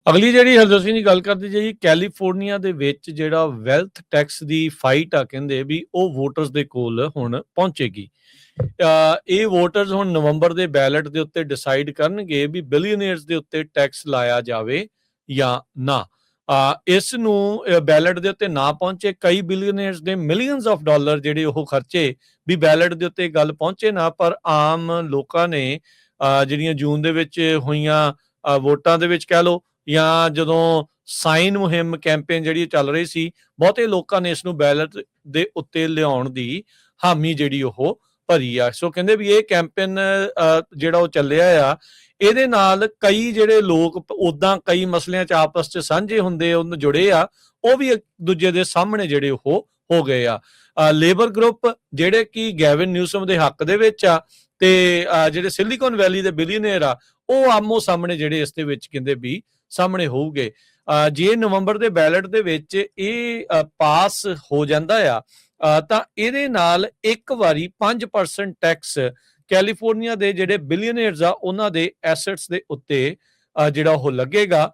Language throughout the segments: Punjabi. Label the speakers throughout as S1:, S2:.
S1: ਅਗਲੀ ਜਿਹੜੀ ਹਰਜੋਤ ਸਿੰਘ ਜੀ ਗੱਲ ਕਰਦੇ ਜੀ, ਕੈਲੀਫੋਰਨੀਆ ਦੇ ਵਿੱਚ ਜਿਹੜਾ ਵੈਲਥ ਟੈਕਸ ਦੀ ਫਾਈਟ ਆ, ਕਹਿੰਦੇ ਵੀ ਉਹ ਵੋਟਰਸ ਦੇ ਕੋਲ ਹੁਣ ਪਹੁੰਚੇਗੀ। ਇਹ ਵੋਟਰਸ ਹੁਣ ਨਵੰਬਰ ਦੇ ਬੈਲਟ ਦੇ ਉੱਤੇ ਡਿਸਾਈਡ ਕਰਨਗੇ ਵੀ ਬਿਲੀਅਨਰਸ ਦੇ ਉੱਤੇ ਟੈਕਸ ਲਾਇਆ ਜਾਵੇ ਜਾਂ ਨਾ। ਇਸ ਨੂੰ ਬੈਲਟ ਦੇ ਉੱਤੇ ਨਾ ਪਹੁੰਚੇ, ਕਈ ਬਿਲੀਅਨਰਸ ਦੇ ਮਿਲੀਅਨਸ ਆਫ ਡਾਲਰ ਜਿਹੜੇ ਉਹ ਖਰਚੇ ਵੀ ਬੈਲਟ ਦੇ ਉੱਤੇ ਗੱਲ ਪਹੁੰਚੇ ਨਾ, ਪਰ ਆਮ ਲੋਕਾਂ ਨੇ ਜਿਹੜੀਆਂ ਜੂਨ ਦੇ ਵਿੱਚ ਹੋਈਆਂ ਵੋਟਾਂ ਦੇ ਵਿੱਚ ਕਹਿ ਲਓ, ਜਾਂ ਜਦੋਂ ਸਾਈਨ ਮੁਹਿੰਮ ਕੈਂਪੇਨ ਜਿਹੜੀ ਚੱਲ ਰਹੀ ਸੀ, ਬਹੁਤੇ ਲੋਕਾਂ ਨੇ ਇਸ ਨੂੰ ਬੈਲਟ ਦੇ ਉੱਤੇ ਲਿਆਉਣ ਦੀ ਹਾਮੀ ਜਿਹੜੀ ਉਹ ਭਰੀ ਆ। ਸੋ ਕਹਿੰਦੇ ਵੀ ਇਹ ਕੈਂਪੇਨ ਜਿਹੜਾ ਉਹ ਚੱਲਿਆ ਆ, ਇਹਦੇ ਨਾਲ ਕਈ ਜਿਹੜੇ ਲੋਕ ਉਦਾਂ ਕਈ ਮਸਲਿਆਂ 'ਚ ਆਪਸ 'ਚ ਸਾਂਝੇ ਹੁੰਦੇ ਉਹਨੂੰ ਜੁੜੇ ਆ, ਉਹ ਵੀ ਇੱਕ ਦੂਜੇ ਦੇ ਸਾਹਮਣੇ ਜਿਹੜੇ ਉਹ ਹੋ ਗਏ ਆ। ਲੇਬਰ ਗਰੁੱਪ ਜਿਹੜੇ ਕਿ ਗੈਵਿਨ ਨਿਊਸਮ ਦੇ ਹੱਕ ਦੇ ਵਿੱਚ ਆ, ਤੇ ਜਿਹੜੇ ਸਿਲੀਕਨ ਵੈਲੀ ਦੇ ਬਿਲੀਅਨਰ ਆ, ਉਹ ਆਮੋ ਸਾਹਮਣੇ ਜਿਹੜੇ ਇਸ ਦੇ ਵਿੱਚ ਕਹਿੰਦੇ ਵੀ ਸਾਹਮਣੇ ਹੋਊਗੇ। ਜੇ ਨਵੰਬਰ ਦੇ ਬੈਲਟ ਦੇ ਵਿੱਚ ਇਹ ਪਾਸ ਹੋ ਜਾਂਦਾ ਆ ਤਾਂ ਇਹਦੇ ਨਾਲ ਇੱਕ ਵਾਰੀ 5% ਟੈਕਸ ਕੈਲੀਫੋਰਨੀਆ ਦੇ ਜਿਹੜੇ ਬਿਲੀਅਨਰਸ ਆ ਉਹਨਾਂ ਦੇ ਐਸੈਟਸ ਦੇ ਉੱਤੇ ਜਿਹੜਾ ਉਹ ਲੱਗੇਗਾ।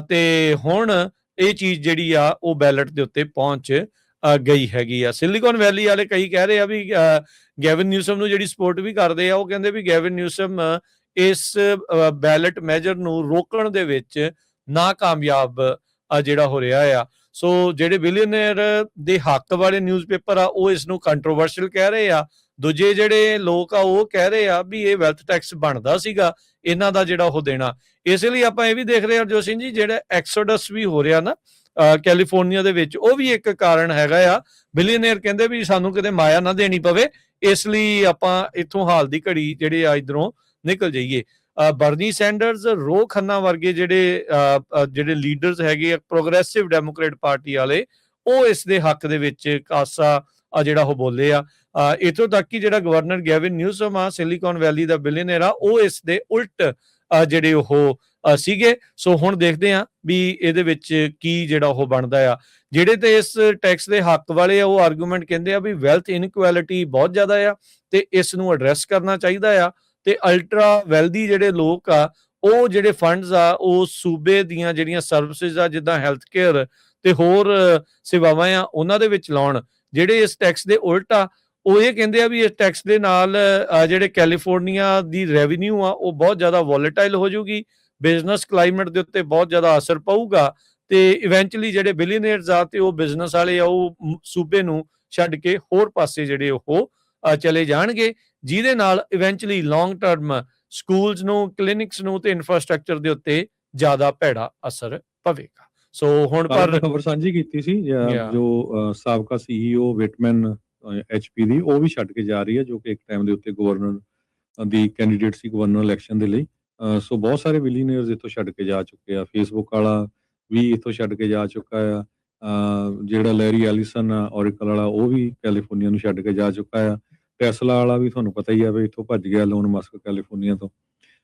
S1: ਤੇ ਹੁਣ ਇਹ ਚੀਜ਼ ਜਿਹੜੀ ਆ ਉਹ ਬੈਲਟ ਦੇ ਉੱਤੇ ਪਹੁੰਚ ਗਈ ਹੈਗੀ ਆ। ਸਿਲੀਕਨ ਵੈਲੀ ਵਾਲੇ ਕਈ ਕਹਿ ਰਹੇ ਆ ਵੀ ਗੈਵਿਨ ਨਿਊਸਮ ਨੂੰ ਜਿਹੜੀ ਸਪੋਰਟ ਵੀ ਕਰਦੇ ਆ, ਉਹ ਕਹਿੰਦੇ ਵੀ ਗੈਵਿਨ ਨਿਊਸਮ ਇਸ ਬੈਲਟ ਮੈਜਰ ਨੂੰ ਰੋਕਣ ਦੇ ਵਿੱਚ ਨਾਕਾਮਯਾਬ ਜਿਹੜਾ ਹੋ ਰਿਹਾ ਆ। ਸੋ ਜਿਹੜੇ ਬਿਲੀਅਨਰ ਦੇ ਹੱਕ ਵਾਲੇ ਨਿਊਜ਼ਪੇਪਰ ਆ ਉਹ ਇਸ ਨੂੰ ਕੰਟਰੋਵਰਸ਼ੀਅਲ ਕਹਿ ਰਹੇ ਆ, ਦੂਜੇ ਜਿਹੜੇ ਲੋਕ ਆ ਉਹ ਕਹਿ ਰਹੇ ਆ ਵੀ ਇਹ ਵੈਲਥ ਟੈਕਸ ਬਣਦਾ ਸੀਗਾ ਇਹਨਾਂ ਦਾ ਜਿਹੜਾ ਉਹ ਦੇਣਾ। ਇਸ ਲਈ ਆਪਾਂ ਇਹ ਵੀ ਦੇਖ ਰਹੇ ਹਾਂ ਹਰਜੋਤ ਸਿੰਘ ਜੀ, ਜਿਹੜਾ ਐਕਸੋਡਸ ਵੀ ਹੋ ਰਿਹਾ ਨਾ ਕੈਲੀਫੋਰਨੀਆ ਦੇ ਵਿੱਚ, ਉਹ ਵੀ ਇੱਕ ਕਾਰਨ ਹੈਗਾ ਆ। ਬਿਲੀਅਨਰ ਕਹਿੰਦੇ ਵੀ ਸਾਨੂੰ ਕਿਤੇ ਮਾਇਆ ਨਾ ਦੇਣੀ ਪਵੇ, ਇਸ ਲਈ ਆਪਾਂ ਇੱਥੋਂ ਹਾਲ ਦੀ ਘੜੀ ਜਿਹੜੇ ਆ ਇਧਰੋਂ ਨਿਕਲ ਜਾਈਏ। ਬਰਨੀ ਸੈਂਡਰਸ, ਰੋ ਖੰਨਾ ਵਰਗੇ ਜਿਹੜੇ ਲੀਡਰਸ ਹੈਗੇ ਆ ਪ੍ਰੋਗਰੈਸਿਵ ਡੈਮੋਕ੍ਰੇਟ ਪਾਰਟੀ ਵਾਲੇ, ਉਹ ਇਸ ਦੇ ਹੱਕ ਦੇ ਵਿੱਚ ਖਾਸਾ ਜਿਹੜਾ ਉਹ ਬੋਲੇ ਆ। ਇੱਥੋਂ ਤੱਕ ਕਿ ਜਿਹੜਾ ਗਵਰਨਰ ਗੈਵਿਨ ਨਿਊਸਮ ਆ, ਸਿਲੀਕਨ ਵੈਲੀ ਦਾ ਬਿਲੀਅਨਰ ਆ, ਉਹ ਇਸ ਦੇ ਉਲਟ ਜਿਹੜੇ ਉਹ ਸੀਗੇ। ਸੋ ਹੁਣ ਦੇਖਦੇ ਆ ਵੀ ਇਹਦੇ ਵਿੱਚ ਕੀ ਜਿਹੜਾ ਉਹ ਬਣਦਾ ਆ। ਜਿਹੜੇ ਤੇ ਇਸ ਟੈਕਸ ਦੇ ਹੱਕ ਵਾਲੇ ਆ ਉਹ ਆਰਗੂਮੈਂਟ ਕਹਿੰਦੇ ਆ ਵੀ ਵੈਲਥ ਇਨਇਕੁਐਲਿਟੀ ਬਹੁਤ ਜ਼ਿਆਦਾ ਆ ਤੇ ਇਸ ਨੂੰ ਐਡਰੈਸ ਕਰਨਾ ਚਾਹੀਦਾ ਆ, ਤੇ ਅਲਟਰਾ ਵੈਲਦੀ ਜਿਹੜੇ ਲੋਕ ਆ ਉਹ ਜਿਹੜੇ ਫੰਡਸ ਆ ਉਹ ਸੂਬੇ ਦੀਆਂ ਜਿਹੜੀਆਂ ਸਰਵਿਸਿਜ਼ ਆ ਜਿੱਦਾਂ ਹੈਲਥ ਕੇਅਰ ਤੇ ਹੋਰ ਸੇਵਾਵਾਂ ਆ ਉਹਨਾਂ ਦੇ ਵਿੱਚ ਲਾਉਣ। ਜਿਹੜੇ ਇਸ ਟੈਕਸ ਦੇ ਉਲਟ ਆ ਉਹ ਇਹ ਕਹਿੰਦੇ ਆ ਵੀ ਇਸ ਟੈਕਸ ਦੇ ਨਾਲ ਜਿਹੜੇ ਕੈਲੀਫੋਰਨੀਆ ਦੀ ਰੈਵਨਿਊ ਆ ਉਹ ਬਹੁਤ ਜ਼ਿਆਦਾ ਵੋਲੇਟਾਈਲ ਹੋ ਜਾਊਗੀ, ਬਿਜ਼ਨਸ ਕਲਾਈਮੇਟ ਦੇ ਉੱਤੇ ਬਹੁਤ ਜ਼ਿਆਦਾ ਅਸਰ ਪਊਗਾ, ਤੇ ਇਵੈਂਚੁਅਲੀ ਜਿਹੜੇ ਬਿਲੀਅਨਰਸ ਆ ਤੇ ਉਹ ਬਿਜ਼ਨਸ ਵਾਲੇ ਆ ਉਹ ਸੂਬੇ ਨੂੰ ਛੱਡ ਕੇ ਹੋਰ ਪਾਸੇ ਜਿਹੜੇ ਉਹ ਚਲੇ ਜਾਣਗੇ, ਜਿਹਦੇ ਨਾਲ ਇਵੈਂਚੁਅਲੀ ਲੌਂਗ ਟਰਮ ਸਕੂਲਸ ਨੂੰ, ਕਲੀਨਿਕਸ ਨੂੰ ਤੇ ਇਨਫਰਾਸਟ੍ਰਕਚਰ ਦੇ ਉੱਤੇ ਜ਼ਿਆਦਾ ਭੈੜਾ ਅਸਰ ਪਵੇਗਾ। ਸੋ ਹੁਣ ਪਰ
S2: ਖਬਰ ਸਾਂਝੀ ਕੀਤੀ ਸੀ ਜੋ ਸਾਬਕਾ CEO ਵਿਟਮੈਨ HP ਦੀ, ਉਹ ਵੀ ਛੱਡ ਕੇ ਜਾ ਰਹੀ ਹੈ, ਜੋ ਕਿ ਇੱਕ ਟਾਈਮ ਦੇ ਉੱਤੇ ਗਵਰਨਰ ਦੀ ਕੈਂਡੀਡੇਟ ਸੀ ਗਵਰਨਰ ਇਲੈਕਸ਼ਨ ਦੇ ਲਈ। ਸੋ ਬਹੁਤ ਸਾਰੇ ਬਿਲੀਅਨਰਸ ਇੱਥੋਂ ਛੱਡ ਕੇ ਜਾ ਚੁੱਕੇ ਆ। ਫੇਸਬੁੱਕ ਵਾਲਾ ਵੀ ਇੱਥੋਂ ਛੱਡ ਕੇ ਜਾ ਚੁੱਕਾ ਆ। ਜਿਹੜਾ ਲੈਰੀ ਐਲੀਸਨ ਆ ਔਰੀਕਲ ਵਾਲਾ, ਉਹ ਵੀ ਕੈਲੀਫੋਰਨੀਆ ਨੂੰ ਛੱਡ ਕੇ ਜਾ ਚੁੱਕਾ ਆ। ਟੈਸਲਾ ਵਾਲਾ ਵੀ ਤੁਹਾਨੂੰ ਪਤਾ ਹੀ ਆ ਵੀ ਇੱਥੋਂ ਭੱਜ ਗਿਆ, ਲੋਨ ਮਸਕ ਕੈਲੀਫੋਰਨੀਆ ਤੋਂ।